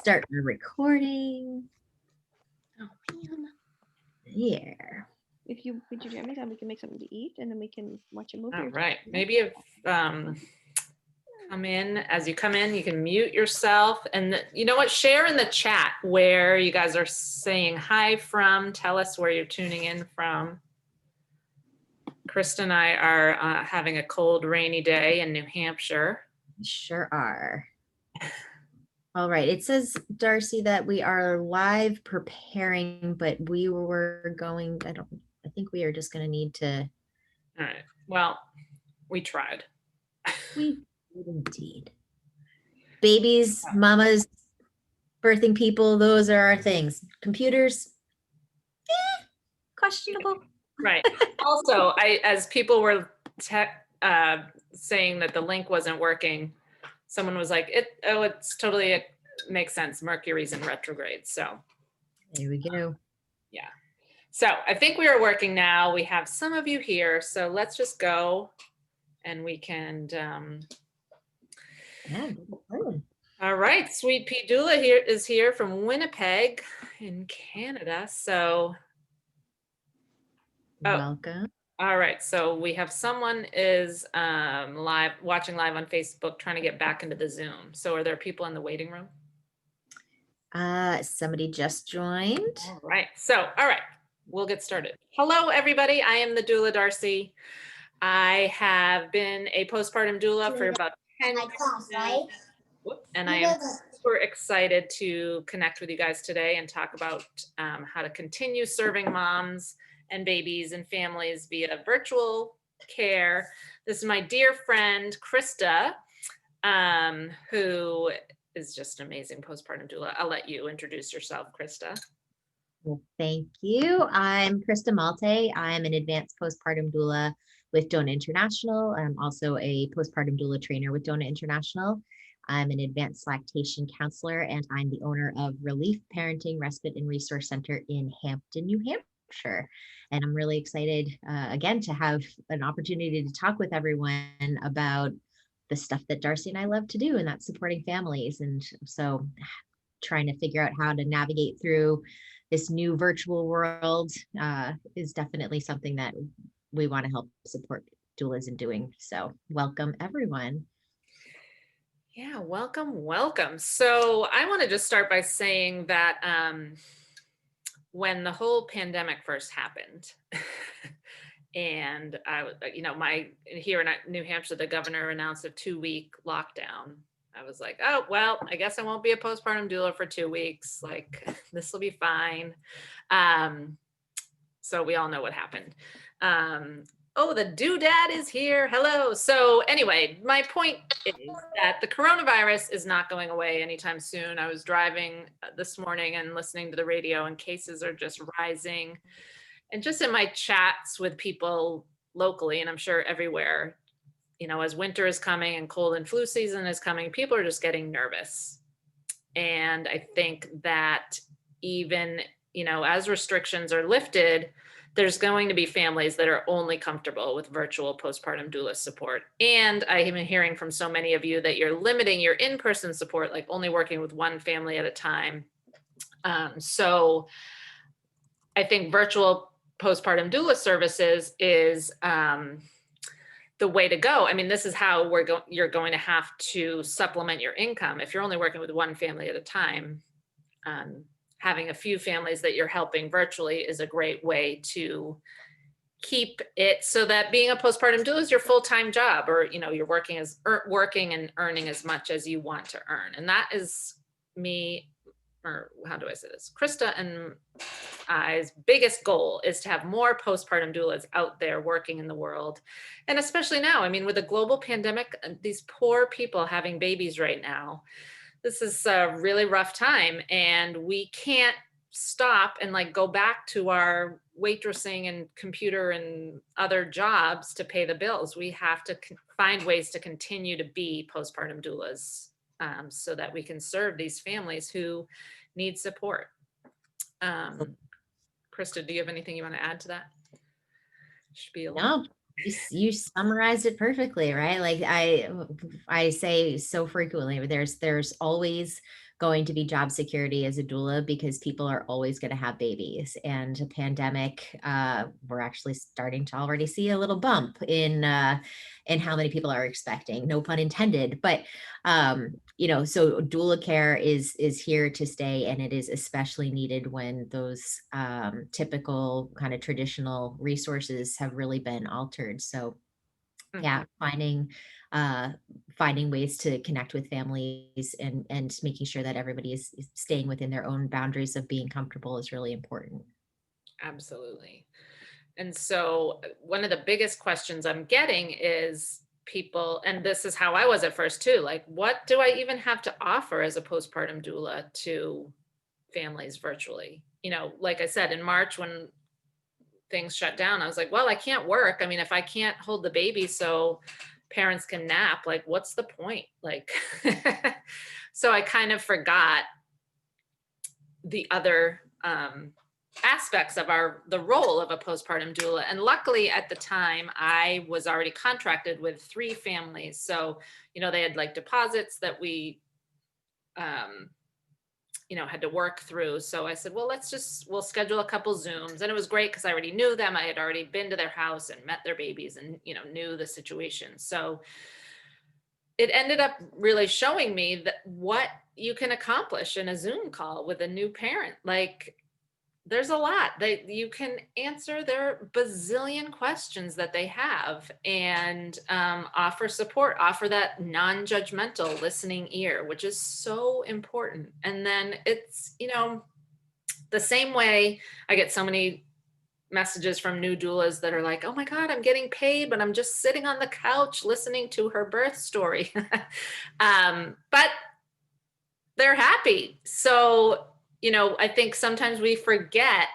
start the recording. Oh man. Here. If you put your jammies on, we can make something to eat, and then we can watch a movie. All right. Maybe if come in, as you come in, you can mute yourself. And you know what? Share in the chat where you guys are saying hi from. Tell us where you're tuning in from. Krista and I are having a cold, rainy day in New Hampshire. Sure are. All right. It says, Darcy, that we are live preparing, but we were going, I think we are just going to need to. All right. Well, we tried. We did indeed. Babies, mamas, birthing people, those are our things. Computers, questionable. Right. Also, as people were saying that the link wasn't working, someone was like, it's totally, it makes sense. Mercury's in retrograde. So there we go. Yeah. So I think we are working now. We have some of you here. So let's just go and we can. Yeah. All right. Sweet Pea Doula is here from Winnipeg in Canada. So. Welcome. All right, so we have someone is watching live on Facebook trying to get back into the Zoom. So are there people in the waiting room? Somebody just joined. All right, all right, we'll get started. Hello, everybody. I am the doula Darcy. I have been a postpartum doula for about 10 years now, and I am super excited to connect with you guys today and talk about how to continue serving moms and babies and families via virtual care. This is my dear friend, Krista, who is just an amazing postpartum doula. I'll let you introduce yourself, Krista. Well, thank you. I'm Krista Maltais. I'm an advanced postpartum doula with Doula International. I'm also a postpartum doula trainer with Doula International. I'm an advanced lactation counselor, and I'm the owner of Relief Parenting Respite and Resource Center in Hampton, New Hampshire. And I'm really excited, again, to have an opportunity to talk with everyone about the stuff that Darcy and I love to do, and that's supporting families. And so trying to figure out how to navigate through this new virtual world is definitely something that we want to help support doulas in doing. So welcome, everyone. Yeah, welcome. So I want to just start by saying that when the whole pandemic first happened, and I, here in New Hampshire, the governor announced a 2-week lockdown. I was like, oh, well, I guess I won't be a postpartum doula for 2 weeks. Like, this will be fine. So we all know what happened. Oh, the doodad is here. Hello. So anyway, my point is that the coronavirus is not going away anytime soon. I was driving this morning and listening to the radio, and cases are just rising. And just in my chats with people locally, and I'm sure everywhere, as winter is coming and cold and flu season is coming, people are just getting nervous. And I think that even, as restrictions are lifted, there's going to be families that are only comfortable with virtual postpartum doula support. And I have been hearing from so many of you that you're limiting your in-person support, like only working with one family at a time. So I think virtual postpartum doula services is the way to go. I mean, this is how you're going to have to supplement your income. If you're only working with one family at a time, having a few families that you're helping virtually is a great way to keep it so that being a postpartum doula is your full-time job, or you're working and earning as much as you want to earn. And that is me, or how do I say this? Krista and I's biggest goal is to have more postpartum doulas out there working in the world. And especially now, I mean, with a global pandemic, these poor people having babies right now, this is a really rough time, and we can't stop and go back to our waitressing and computer and other jobs to pay the bills. We have to find ways to continue to be postpartum doulas so that we can serve these families who need support. Krista, do you have anything you want to add to that? No, you summarized it perfectly, right? Like I say so frequently, there's always going to be job security as a doula because people are always going to have babies. And a pandemic, we're actually starting to already see a little bump in how many people are expecting. No pun intended, but so doula care is here to stay, and it is especially needed when those typical kind of traditional resources have really been altered. So yeah, finding ways to connect with families and making sure that everybody is staying within their own boundaries of being comfortable is really important. Absolutely. And so one of the biggest questions I'm getting is people, and this is how I was at first too, like, what do I even have to offer as a postpartum doula to families virtually? Like I said, in March when things shut down, I was like, well, I can't work. I mean, if I can't hold the baby so parents can nap, like, what's the point? Like, so I kind of forgot the other aspects of the role of a postpartum doula. And luckily at the time I was already contracted with 3 families. So, they had like deposits that we, had to work through. So I said, well, we'll schedule a couple Zooms. And it was great because I already knew them. I had already been to their house and met their babies and, knew the situation. So it ended up really showing me that what you can accomplish in a Zoom call with a new parent. Like, there's a lot that you can answer their bazillion questions that they have, and offer support, offer that non-judgmental listening ear, which is so important. And then it's, the same way I get so many messages from new doulas that are like, oh my God, I'm getting paid, but I'm just sitting on the couch listening to her birth story. But they're happy. So, I think sometimes we forget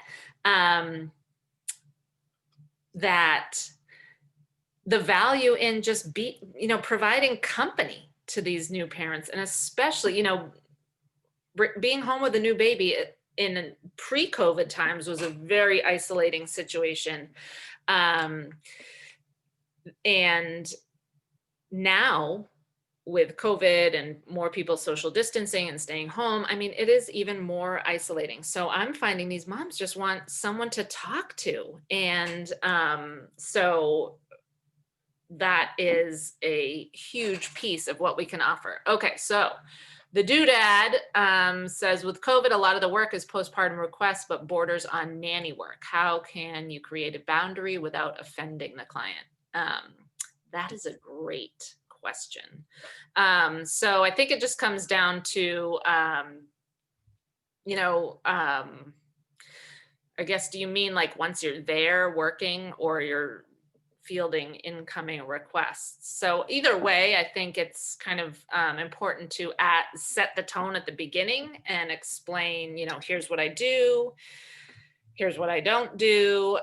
that the value in just providing company to these new parents, and especially, being home with a new baby in pre-COVID times was a very isolating situation. And now with COVID and more people social distancing and staying home, I mean, it is even more isolating. So I'm finding these moms just want someone to talk to. And so that is a huge piece of what we can offer. Okay, so the doodad says, with COVID, a lot of the work is postpartum requests, but borders on nanny work. How can you create a boundary without offending the client? That is a great question. So I think it just comes down to, I guess, do you mean like once you're there working or you're fielding incoming requests? So either way, I think it's kind of important to set the tone at the beginning and explain, here's what I do, here's what I don't do.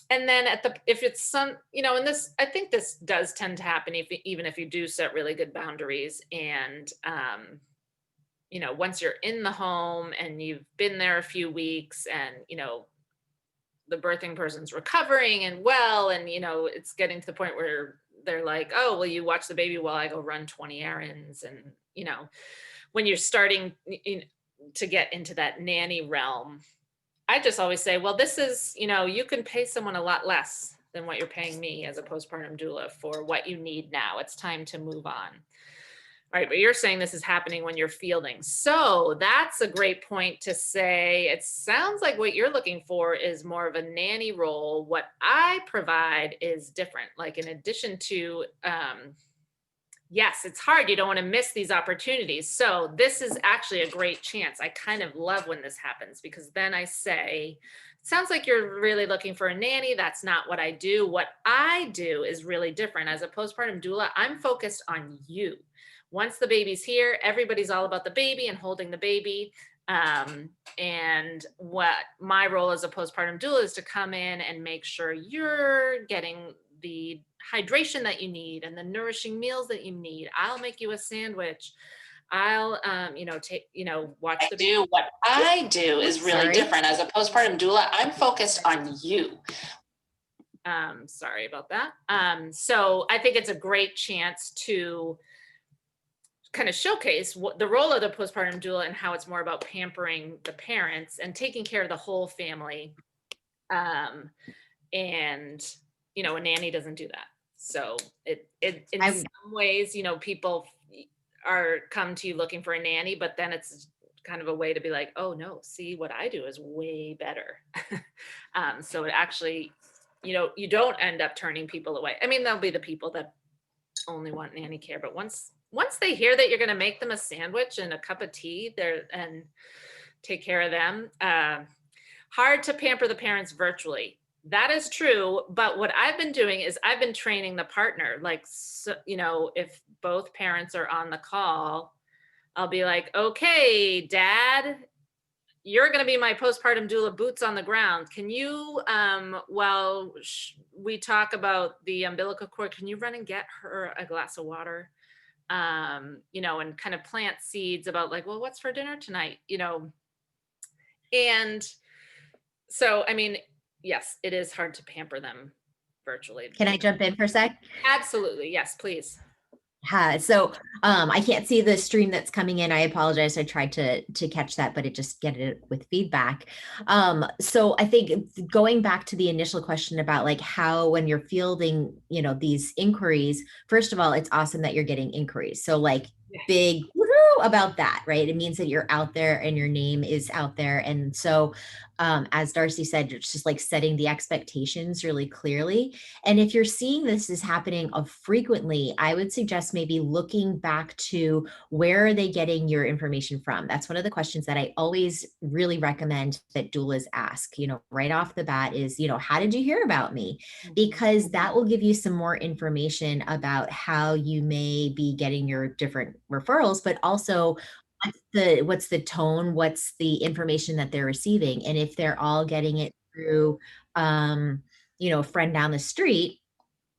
And then if it's some, and this, I think this does tend to happen even if you do set really good boundaries. And, once you're in the home and you've been there a few weeks and, the birthing person's recovering and well, and, it's getting to the point where they're like, oh, will you watch the baby while I go run 20 errands? And, when you're starting to get into that nanny realm, I just always say, well, this is, you can pay someone a lot less than what you're paying me as a postpartum doula for what you need now. It's time to move on. All right, but you're saying this is happening when you're fielding. So that's a great point to say. It sounds like what you're looking for is more of a nanny role. What I provide is different. Like, in addition to, yes, it's hard. You don't want to miss these opportunities. So this is actually a great chance. I kind of love when this happens, because then I say, it sounds like you're really looking for a nanny. That's not what I do. What I do is really different. As a postpartum doula, I'm focused on you. Once the baby's here, everybody's all about the baby and holding the baby. And what my role as a postpartum doula is to come in and make sure you're getting the hydration that you need and the nourishing meals that you need. I'll make you a sandwich. I'll, watch the baby. What I do is really different. As a postpartum doula, I'm focused on you. Sorry about that. So I think it's a great chance to kind of showcase what the role of the postpartum doula and how it's more about pampering the parents and taking care of the whole family. And, a nanny doesn't do that. So in some ways, people are come to you looking for a nanny, but then it's kind of a way to be like, oh no, see, what I do is way better. So it actually, you don't end up turning people away. I mean, there'll be the people that only want nanny care, but once they hear that you're going to make them a sandwich and a cup of tea there and take care of them, hard to pamper the parents virtually. That is true. But what I've been doing is I've been training the partner. Like, so, if both parents are on the call, I'll be like, okay, dad, you're going to be my postpartum doula, boots on the ground. Can you, while we talk about the umbilical cord, can you run and get her a glass of water? And kind of plant seeds about like, well, what's for dinner tonight? And so, I mean, yes, it is hard to pamper them virtually. Can I jump in for a sec? Absolutely. Yes, please. So I can't see the stream that's coming in. I apologize. I tried to catch that, but it just get it with feedback. So I think going back to the initial question about like how, when you're fielding, these inquiries, first of all, it's awesome that you're getting inquiries. So like big woohoo about that, right? It means that you're out there and your name is out there. And so as Darcy said, it's just like setting the expectations really clearly. And if you're seeing this is happening frequently, I would suggest maybe looking back to where are they getting your information from? That's one of the questions that I always really recommend that doulas ask, right off the bat is, how did you hear about me? Because that will give you some more information about how you may be getting your different referrals, but also what's the tone, what's the information that they're receiving. And if they're all getting it through, a friend down the street,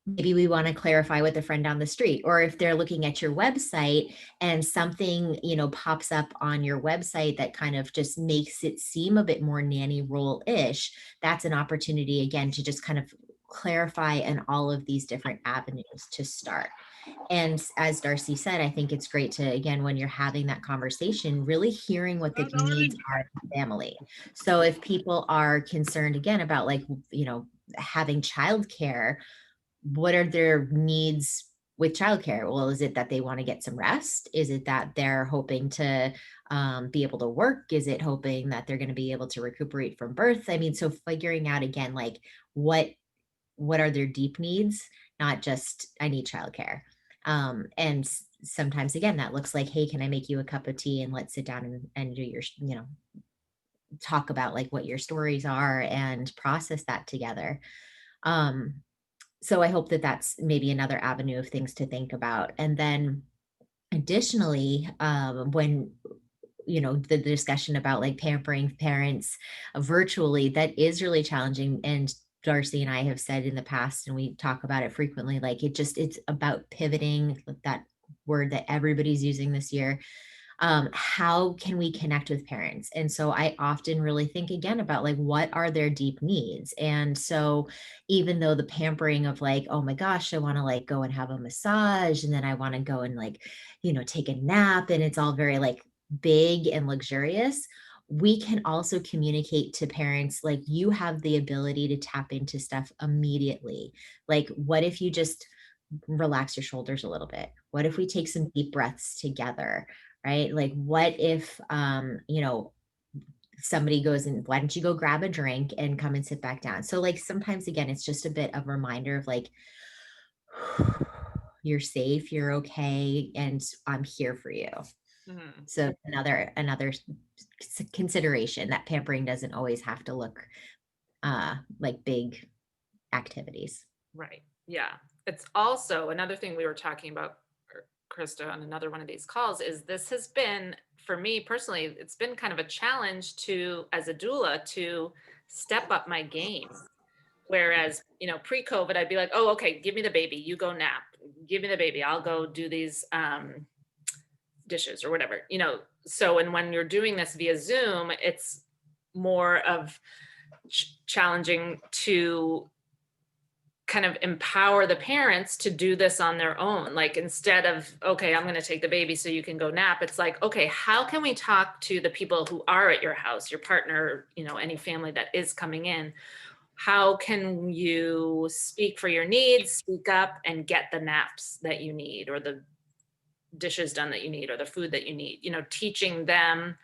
maybe we want to clarify with the friend down the street. Or if they're looking at your website and something, pops up on your website that kind of just makes it seem a bit more nanny role-ish, that's an opportunity again to just kind of clarify in all of these different avenues to start. And as Darcy said, I think it's great to, again, when you're having that conversation, really hearing what the needs are of the family. So if people are concerned again about like, having childcare, what are their needs with childcare? Well, is it that they want to get some rest? Is it that they're hoping to be able to work? Is it hoping that they're going to be able to recuperate from birth? I mean, so figuring out again, like what are their deep needs, not just I need childcare. And sometimes again, that looks like, hey, can I make you a cup of tea and let's sit down and do your, talk about like what your stories are and process that together. So I hope that that's maybe another avenue of things to think about. And then additionally, when the discussion about like pampering parents virtually, that is really challenging. And Darcy and I have said in the past, and we talk about it frequently, like it's about pivoting, that word that everybody's using this year. How can we connect with parents? And so I often really think again about like, what are their deep needs? And so even though the pampering of like, oh my gosh, I want to like go and have a massage, and then I want to go and like, take a nap, and it's all very like big and luxurious, we can also communicate to parents, like you have the ability to tap into stuff immediately. Like, what if you just relax your shoulders a little bit? What if we take some deep breaths together? Right? Like, what if, somebody goes and why don't you go grab a drink and come and sit back down? So like, sometimes again, it's just a bit of a reminder of like, you're safe, you're okay, and I'm here for you. Mm-hmm. So another consideration that pampering doesn't always have to look like big activities. Right. Yeah. It's also another thing we were talking about, Krista, on another one of these calls, is this has been, for me personally, it's been kind of a challenge to, as a doula, to step up my game. Whereas, pre-COVID, I'd be like, oh, okay, give me the baby, you go nap, give me the baby, I'll go do these dishes or whatever, So, and when you're doing this via Zoom, it's more of challenging to kind of empower the parents to do this on their own. Like, instead of, okay, I'm going to take the baby so you can go nap, it's like, okay, how can we talk to the people who are at your house, your partner, you know, any family that is coming in? How can you speak for your needs, speak up, and get the naps that you need, or the dishes done that you need, or the food that you need, you know, teaching them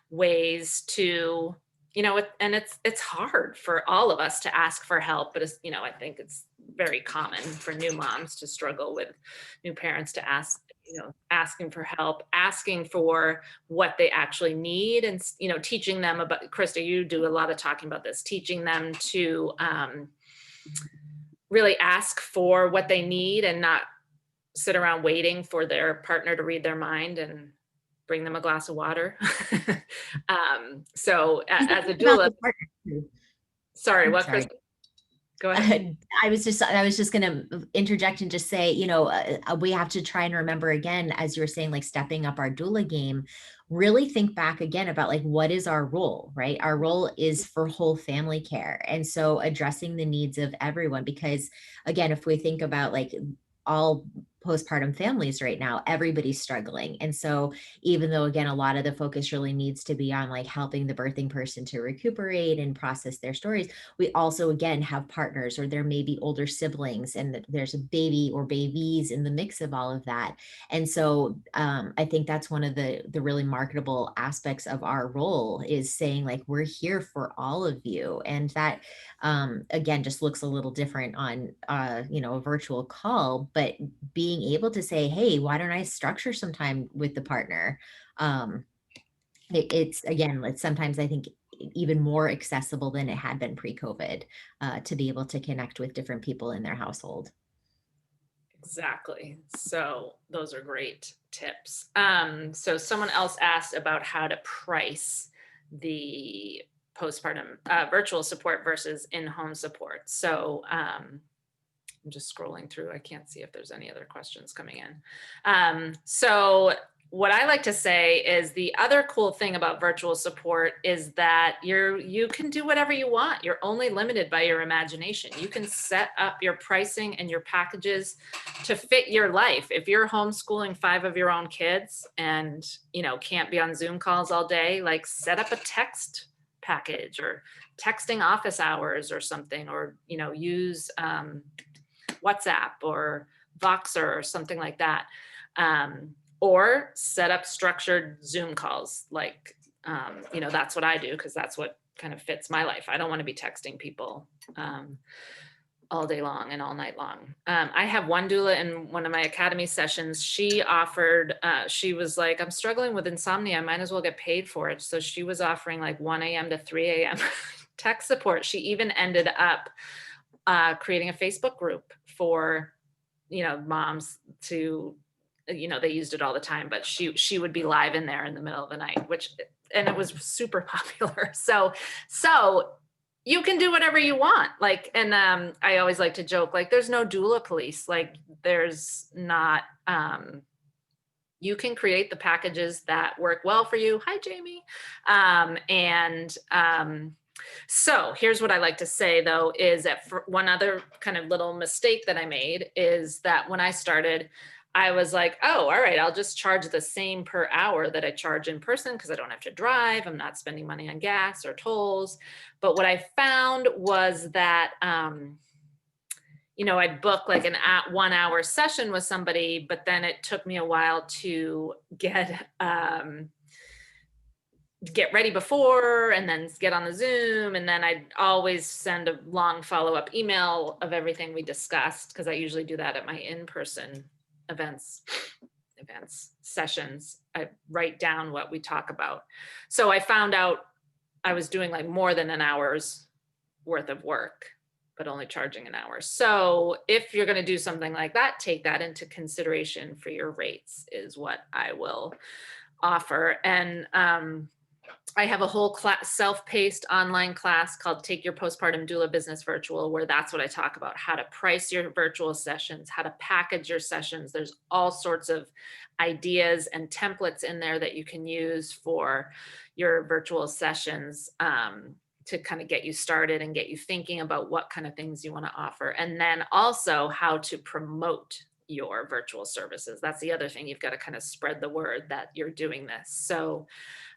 ways to, you know, and it's hard for all of us to ask for help, but it's, you know, I think it's very common for new moms to struggle with new parents to ask, you know, asking for help, asking for what they actually need, and, you know, teaching them about, Krista, you do a lot of talking about this, teaching them to really ask for what they need and not sit around waiting for their partner to read their mind and bring them a glass of water. So as a doula, sorry, what, Sorry. Krista? Go ahead. I was just going to interject and just say, you know, we have to try and remember again, as you were saying, like stepping up our doula game, really think back again about like, what is our role, right? Our role is for whole family care. And so addressing the needs of everyone, because again, if we think about like all postpartum families right now, everybody's struggling. And so even though, again, a lot of the focus really needs to be on like helping the birthing person to recuperate and process their stories, we also, again, have partners, or there may be older siblings, and there's a baby or babies in the mix of all of that. And so I think that's one of the really marketable aspects of our role, is saying like, we're here for all of you. And that, again, just looks a little different on, you know, a virtual call, but being able to say, hey, why don't I structure some time with the partner? It's again, it's sometimes I think even more accessible than it had been pre-COVID, to be able to connect with different people in their household. Exactly. So those are great tips. So someone else asked about how to price the postpartum virtual support versus in-home support. So I'm just scrolling through. I can't see if there's any other questions coming in. So what I like to say is, the other cool thing about virtual support is that you can do whatever you want. You're only limited by your imagination. You can set up your pricing and your packages to fit your life. If you're homeschooling 5 of your own kids and, you know, can't be on Zoom calls all day, like set up a text package or texting office hours or something, or, you know, use WhatsApp or Voxer or something like that. Or set up structured Zoom calls. Like, you know, that's what I do, because that's what kind of fits my life. I don't want to be texting people all day long and all night long. I have one doula in one of my academy sessions. She offered, she was like, I'm struggling with insomnia. I might as well get paid for it. So she was offering like 1 a.m. to 3 a.m. tech support. She even ended up creating a Facebook group for, you know, moms to, you know, they used it all the time, but she would be live in there in the middle of the night, and it was super popular. So you can do whatever you want. Like, and I always like to joke, like, there's no doula police. Like, there's not, you can create the packages that work well for you. Hi, Jamie. So here's what I like to say, though, is that for one other kind of little mistake that I made is that when I started, I was like, oh, all right, I'll just charge the same per hour that I charge in person, because I don't have to drive. I'm not spending money on gas or tolls. But what I found was that, you know, I'd book like an 1 hour session with somebody, but then it took me a while to get ready before, and then get on the Zoom. And then I'd always send a long follow-up email of everything we discussed, because I usually do that at my in-person events, sessions. I write down what we talk about. So I found out I was doing like more than an hour's worth of work, but only charging an hour. So if you're going to do something like that, take that into consideration for your rates, is what I will offer. And I have a whole class, self-paced online class called Take Your Postpartum Doula Business Virtual, where that's what I talk about: how to price your virtual sessions, how to package your sessions. There's all sorts of ideas and templates in there that you can use for your virtual sessions. to kind of get you started and get you thinking about what kind of things you want to offer. And then also how to promote your virtual services. That's the other thing. You've got to kind of spread the word that you're doing this. So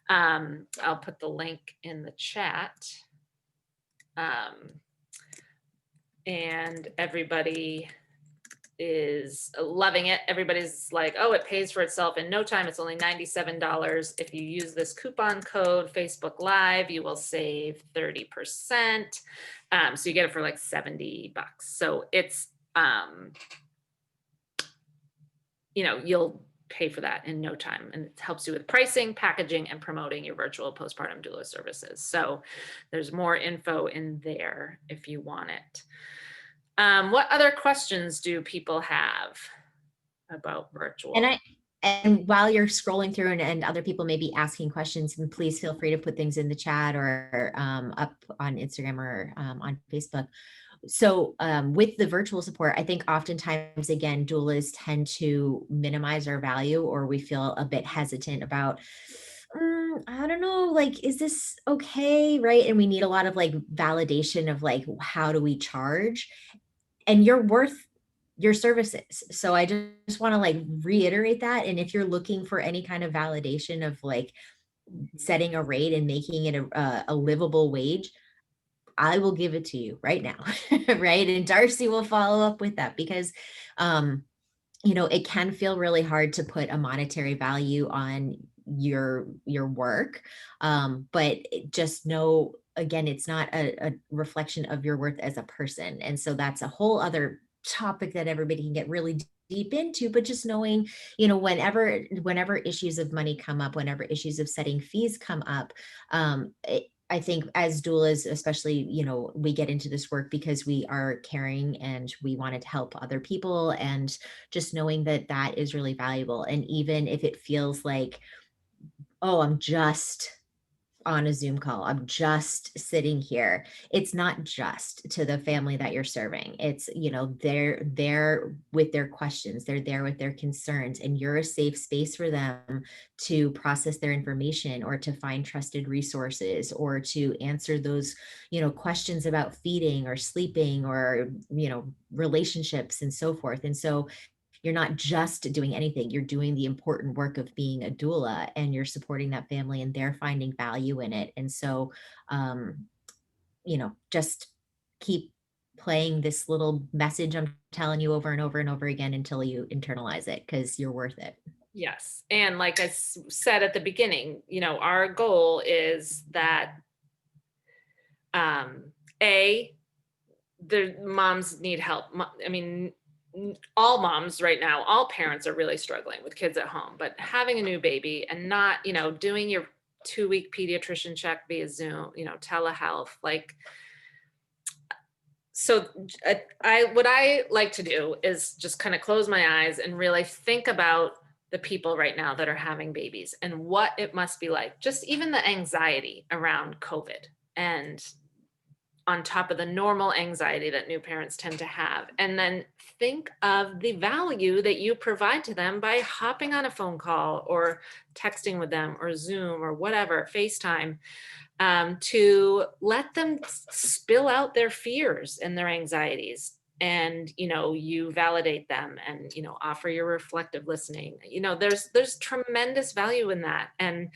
I'll put the link in the chat. And everybody is loving it. Everybody's like, oh, it pays for itself in no time. It's only $97. If you use this coupon code Facebook Live, you will save 30%. So you get it for like $70. So it's, you know, you'll pay for that in no time, and it helps you with pricing, packaging, and promoting your virtual postpartum doula services. So there's more info in there if you want it. What other questions do people have about virtual? And while you're scrolling through and other people may be asking questions, and please feel free to put things in the chat or up on Instagram or on Facebook. So with the virtual support, I think oftentimes, again, doulas tend to minimize our value, or we feel a bit hesitant about, I don't know, like, is this okay, right? And we need a lot of like validation of like, how do we charge? And you're worth your services. So I just want to like reiterate that. And if you're looking for any kind of validation of like setting a rate and making it a livable wage, I will give it to you right now. Right. And Darcy will follow up with that, because you know, it can feel really hard to put a monetary value on your work. But just know, again, it's not a reflection of your worth as a person. And so that's a whole other topic that everybody can get really deep into. But just knowing, you know, whenever issues of money come up, whenever issues of setting fees come up, I think as doulas, especially, you know, we get into this work because we are caring and we wanted to help other people, and just knowing that that is really valuable. And even if it feels like, oh, I'm just on a Zoom call, I'm just sitting here, it's not just to the family that you're serving. It's, you know, they're there with their questions, they're there with their concerns, and you're a safe space for them to process their information, or to find trusted resources, or to answer those, you know, questions about feeding or sleeping or, you know, relationships and so forth. And so you're not just doing anything, you're doing the important work of being a doula, and you're supporting that family, and they're finding value in it. And so, you know, just keep playing this little message I'm telling you over and over and over again until you internalize it, because you're worth it. Yes. And like I said at the beginning, you know, our goal is that the moms need help. I mean, all moms right now, all parents are really struggling with kids at home, but having a new baby and not, you know, doing your 2-week pediatrician check via Zoom, you know, telehealth, like, so what I like to do is just kind of close my eyes and really think about the people right now that are having babies and what it must be like, just even the anxiety around COVID, and on top of the normal anxiety that new parents tend to have. And then think of the value that you provide to them by hopping on a phone call or texting with them or Zoom or whatever, FaceTime, to let them spill out their fears and their anxieties. And, you know, you validate them and, you know, offer your reflective listening. You know, there's tremendous value in that. And,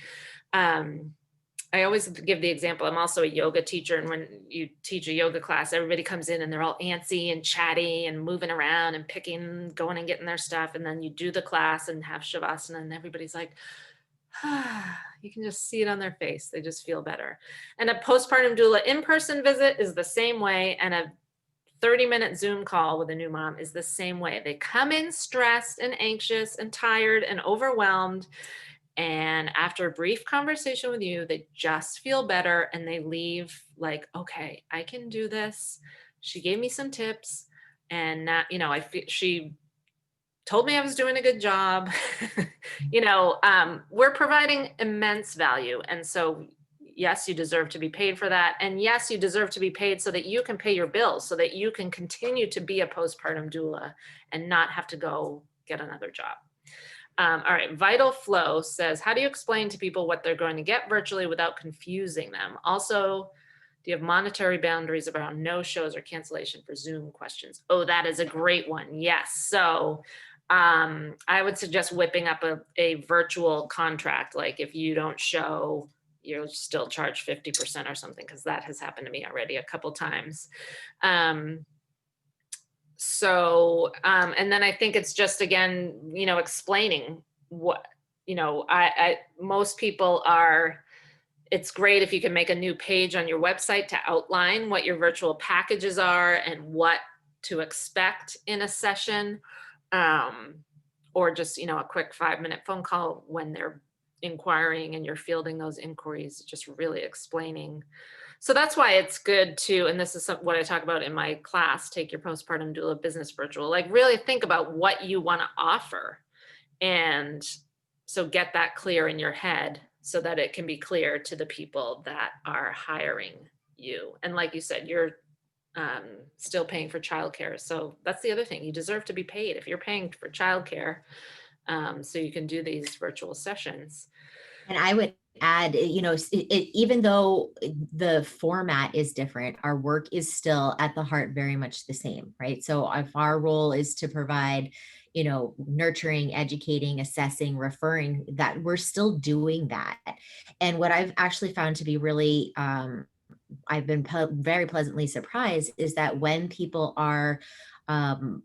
I always give the example, I'm also a yoga teacher, and when you teach a yoga class, everybody comes in and they're all antsy and chatty and moving around and picking, going and getting their stuff. And then you do the class and have Shavasana, and everybody's like, you can just see it on their face. They just feel better. And a postpartum doula in-person visit is the same way. And a 30-minute Zoom call with a new mom is the same way. They come in stressed and anxious and tired and overwhelmed. And after a brief conversation with you, they just feel better, and they leave like, okay, I can do this. She gave me some tips, and now, you know, she told me I was doing a good job. You know, we're providing immense value. And so, yes, you deserve to be paid for that. And yes, you deserve to be paid so that you can pay your bills, so that you can continue to be a postpartum doula and not have to go get another job. All right, Vital Flow says, how do you explain to people what they're going to get virtually without confusing them? Also, Do you have monetary boundaries around no shows or cancellation for Zoom questions? Oh, that is a great one. Yes. So I would suggest whipping up a virtual contract. Like if you don't show, you'll still charge 50% or something, because that has happened to me already a couple times. And then I think it's just, again, explaining what, most people are, it's great if you can make a new page on your website to outline what your virtual packages are and what to expect in a session. Or just, a quick 5-minute phone call when they're inquiring and you're fielding those inquiries, just really explaining. So that's why it's good to, and this is what I talk about in my class, Take Your Postpartum Doula Business Virtual, like really think about what you want to offer. And so get that clear in your head so that it can be clear to the people that are hiring you. And like you said, you're still paying for childcare. So that's the other thing. You deserve to be paid if you're paying for childcare, so you can do these virtual sessions. And I would add, even though the format is different, our work is still at the heart very much the same, right? So if our role is to provide, nurturing, educating, assessing, referring, that we're still doing that. And what I've actually found to be really, I've been very pleasantly surprised is that when people are on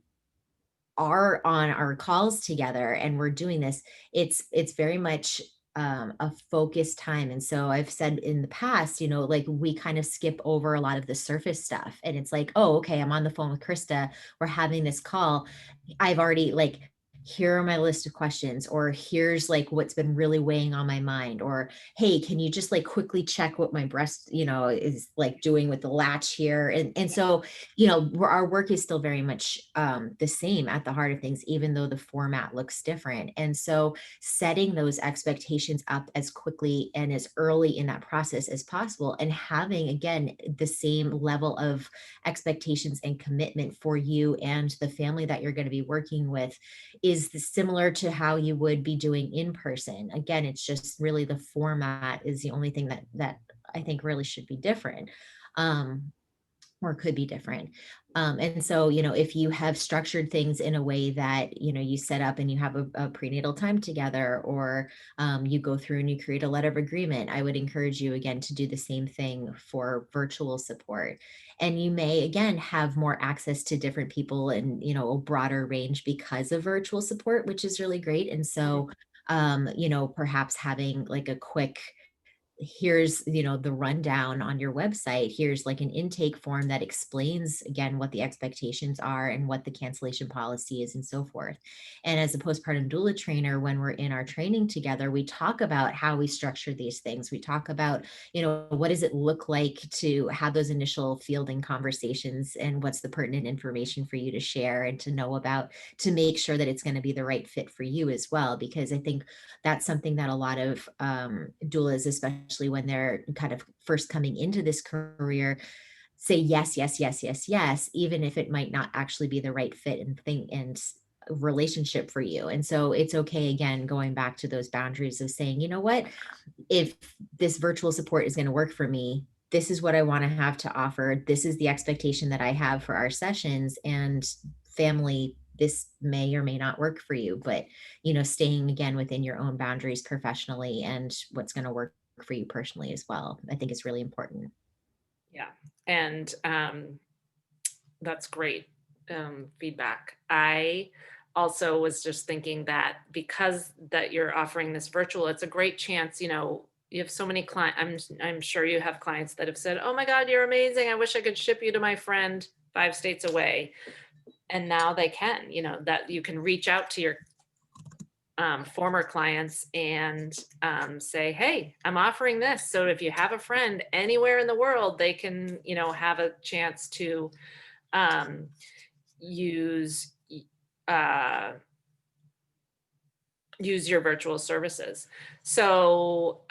our calls together and we're doing this, it's very much a focused time. And so I've said in the past, like we kind of skip over a lot of the surface stuff, and it's like, oh, okay, I'm on the phone with Krista, we're having this call, I've already like, here are my list of questions, or here's like what's been really weighing on my mind, or hey, can you just like quickly check what my breast is like doing with the latch here. And so our work is still very much the same at the heart of things, even though the format looks different. And so setting those expectations up as quickly and as early in that process as possible, and having, again, the same level of expectations and commitment for you and the family that you're going to be working with, is similar to how you would be doing in person. Again, it's just really the format is the only thing that I think really should be different. Or could be different. And so, if you have structured things in a way that, you set up and you have a prenatal time together, or you go through and you create a letter of agreement, I would encourage you again to do the same thing for virtual support. And you may, again, have more access to different people and, a broader range because of virtual support, which is really great. And so, perhaps having like a quick, here's the rundown on your website, here's like an intake form that explains again what the expectations are and what the cancellation policy is and so forth. And as a postpartum doula trainer, when we're in our training together, we talk about how we structure these things. We talk about what does it look like to have those initial fielding conversations, and what's the pertinent information for you to share and to know about, to make sure that it's going to be the right fit for you as well. Because I think that's something that a lot of doulas, especially when they're kind of first coming into this career, say yes, yes, yes, yes, yes, even if it might not actually be the right fit and thing and relationship for you. And so it's okay, again, going back to those boundaries of saying, you know what, if this virtual support is going to work for me, this is what I want to have to offer. This is the expectation that I have for our sessions, and family, this may or may not work for you, but staying again within your own boundaries professionally and what's going to work for you personally as well, I think is really important. Yeah. And that's great feedback. I also was just thinking that because that you're offering this virtual, it's a great chance, you have so many clients. I'm sure you have clients that have said, oh my God, you're amazing, I wish I could ship you to my friend 5 states away. And now they can, that you can reach out to your former clients and say, hey, I'm offering this. So if you have a friend anywhere in the world, they can, have a chance to use your virtual services. So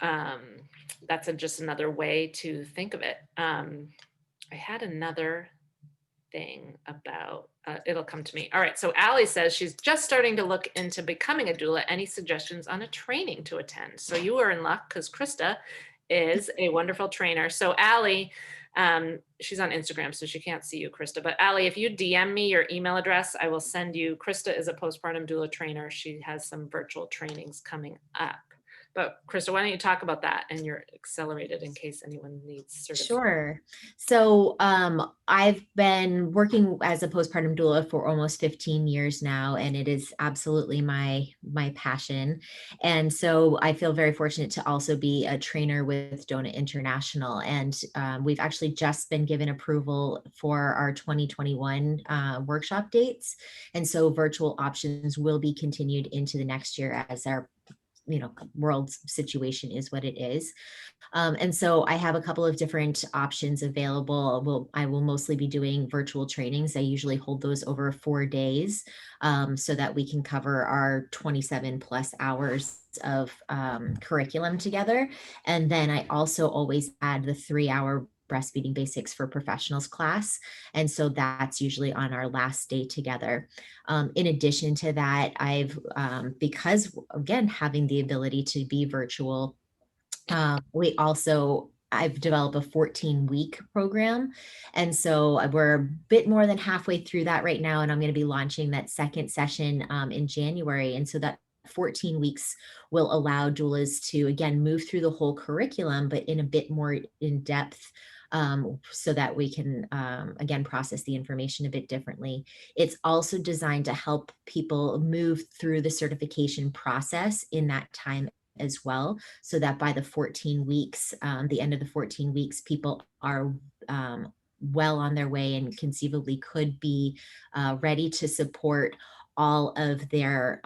that's just another way to think of it. I had another thing about, it'll come to me. All right. So Allie says she's just starting to look into becoming a doula. Any suggestions on a training to attend? So you are in luck, because Krista is a wonderful trainer. So Allie, she's on Instagram, so she can't see you, Krista, but Allie, if you DM me your email address, I will send you. Krista is a postpartum doula trainer. She has some virtual trainings coming up. But Krista, why don't you talk about that and your accelerated in case anyone needs certification? Sure. So I've been working as a postpartum doula for almost 15 years now, and it is absolutely my passion. And so I feel very fortunate to also be a trainer with Doula International. And we've actually just been given approval for our 2021 workshop dates. And so virtual options will be continued into the next year as our world situation is what it is. And so I have a couple of different options available. I will mostly be doing virtual trainings. I usually hold those over 4 days so that we can cover our 27 plus hours of curriculum together. And then I also always add the 3-hour breastfeeding basics for professionals class. And so that's usually on our last day together. In addition to that, because again, having the ability to be virtual, I've developed a 14-week program. And so we're a bit more than halfway through that right now. And I'm going to be launching that second session in January. And so that 14 weeks will allow doulas to, again, move through the whole curriculum, but in a bit more in depth, so that we can, again, process the information a bit differently. It's also designed to help people move through the certification process in that time as well, so that by the 14 weeks, the end of the 14 weeks, people are well on their way and conceivably could be ready to support all of their,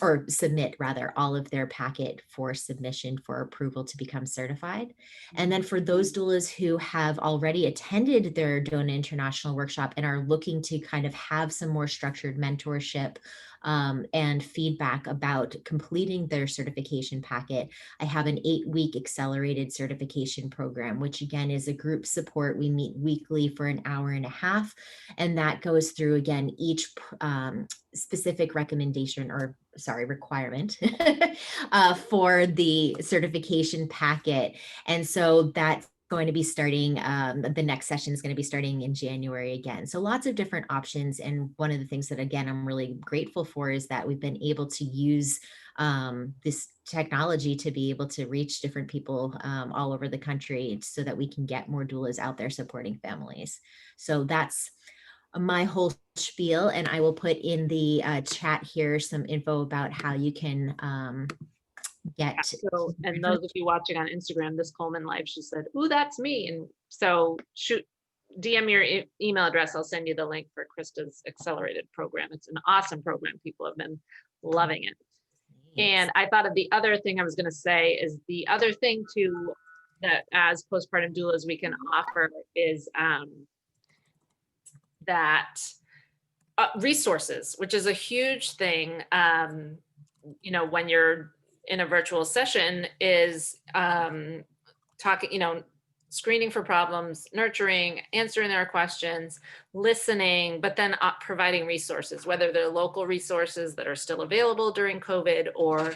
or submit rather, all of their packet for submission for approval to become certified. And then for those doulas who have already attended their Doula International workshop and are looking to kind of have some more structured mentorship and feedback about completing their certification packet, I have an 8-week accelerated certification program, which again is a group support. We meet weekly for an hour and a half, and that goes through, again, each specific recommendation or requirement for the certification packet. And so that's going to be starting, the next session is going to be starting in January again. So lots of different options. And one of the things that, again, I'm really grateful for is that we've been able to use this technology to be able to reach different people all over the country so that we can get more doulas out there supporting families. So that's my whole spiel, and I will put in the chat here some info about how you can get. So, and those of you watching on Instagram, this Coleman Live, she said, "Ooh, that's me." And so DM your email address. I'll send you the link for Krista's accelerated program. It's an awesome program. People have been loving it. And I thought of the other thing I was going to say is the other thing too, that as postpartum doulas we can offer is that resources, which is a huge thing, when you're in a virtual session, is talking, screening for problems, nurturing, answering their questions, listening, but then providing resources, whether they're local resources that are still available during COVID or,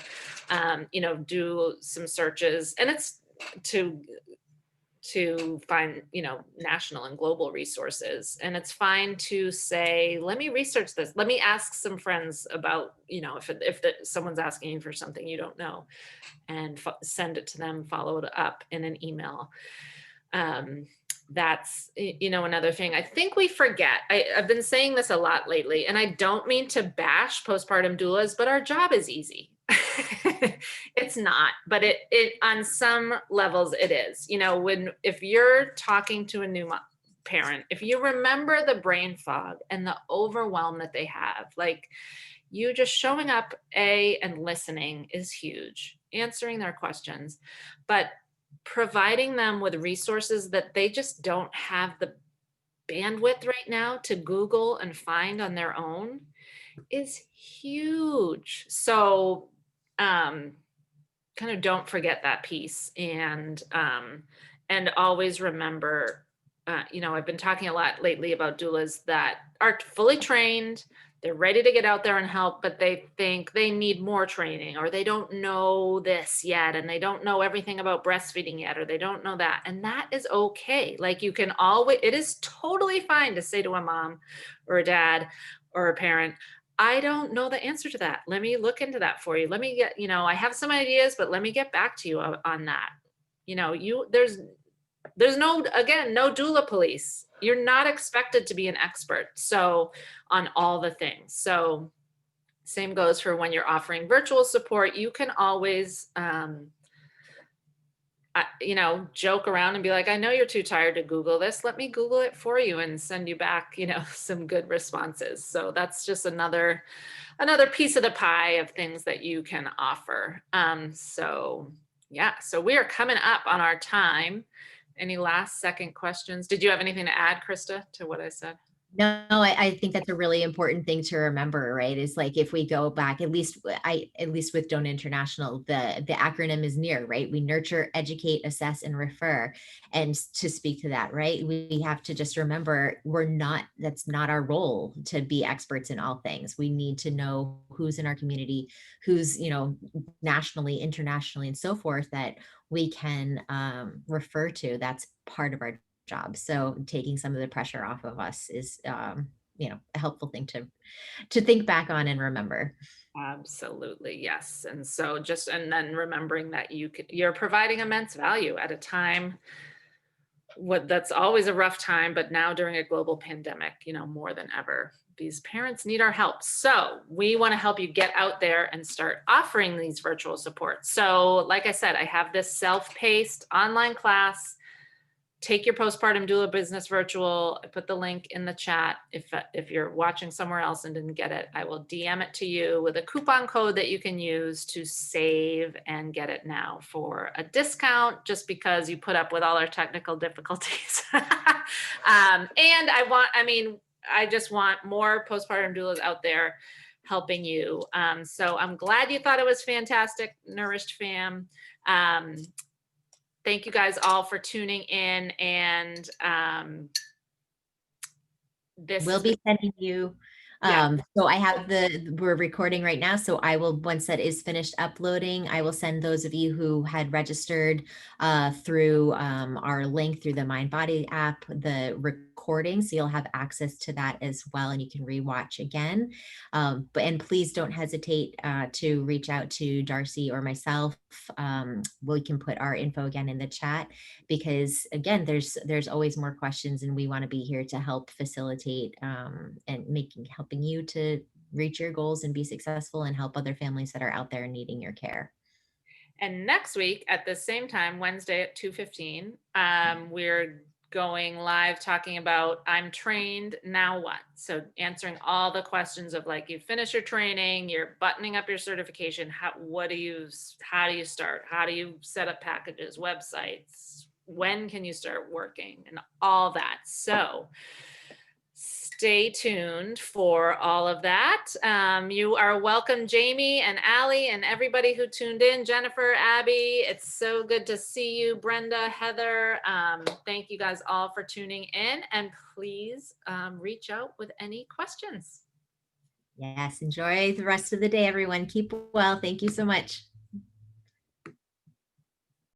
do some searches. And it's to find, national and global resources. And it's fine to say, let me research this. Let me ask some friends about, if someone's asking you for something you don't know, and send it to them, follow it up in an email. That's, another thing I think we forget. I've been saying this a lot lately, and I don't mean to bash postpartum doulas, but our job is easy. It's not, but it on some levels it is. If you're talking to a new parent, if you remember the brain fog and the overwhelm that they have, like you just showing up and listening is huge, answering their questions, but providing them with resources that they just don't have the bandwidth right now to Google and find on their own is huge. So kind of don't forget that piece, and always remember, I've been talking a lot lately about doulas that are fully trained, they're ready to get out there and help, but they think they need more training, or they don't know this yet, and they don't know everything about breastfeeding yet, or they don't know that. And that is okay. Like, you can always, it is totally fine to say to a mom or a dad or a parent, I don't know the answer to that. Let me look into that for you. Let me get, I have some ideas, but let me get back to you on that. There's no, again, no doula police. You're not expected to be an expert. So on all the things. So same goes for when you're offering virtual support. You can always, joke around and be like, I know you're too tired to Google this. Let me Google it for you and send you back, some good responses. So that's just another piece of the pie of things that you can offer. So we are coming up on our time. Any last second questions? Did you have anything to add, Krista, to what I said? No, I think that's a really important thing to remember, right? Is like, if we go back, at least with Doula International, the acronym is NEAR, right? We nurture, educate, assess, and refer. And to speak to that, right? We have to just remember, that's not our role to be experts in all things. We need to know who's in our community, who's, nationally, internationally, and so forth, that we can refer to. That's part of our job. So taking some of the pressure off of us is, a helpful thing to think back on and remember. Absolutely, yes. And so and then remembering that you're providing immense value at a time that's always a rough time, but now during a global pandemic, more than ever, these parents need our help. So we want to help you get out there and start offering these virtual supports. So like I said, I have this self-paced online class. Take your postpartum doula business virtual. I put the link in the chat. If you're watching somewhere else and didn't get it, I will DM it to you with a coupon code that you can use to save and get it now for a discount, just because you put up with all our technical difficulties. And I just want more postpartum doulas out there helping you. So I'm glad you thought it was fantastic, Nourished fam. Thank you guys all for tuning in, and We'll be sending you. So we're recording right now. So I will, once that is finished uploading, I will send those of you who had registered through our link through the Mind Body app, the recording. So you'll have access to that as well, and you can rewatch again. And please don't hesitate to reach out to Darcy or myself. We can put our info again in the chat, because again, there's always more questions, and we want to be here to help facilitate and helping you to reach your goals and be successful, and help other families that are out there needing your care. And next week at the same time, Wednesday at 2:15, we're going live talking about I'm trained, now what? So answering all the questions of, like, you finish your training, you're buttoning up your certification. How do you start? How do you set up packages, websites? When can you start working, and all that? So stay tuned for all of that. You are welcome, Jamie and Allie and everybody who tuned in. Jennifer, Abby, it's so good to see you. Brenda, Heather, thank you guys all for tuning in, and please reach out with any questions. Yes, enjoy the rest of the day, everyone. Keep well. Thank you so much.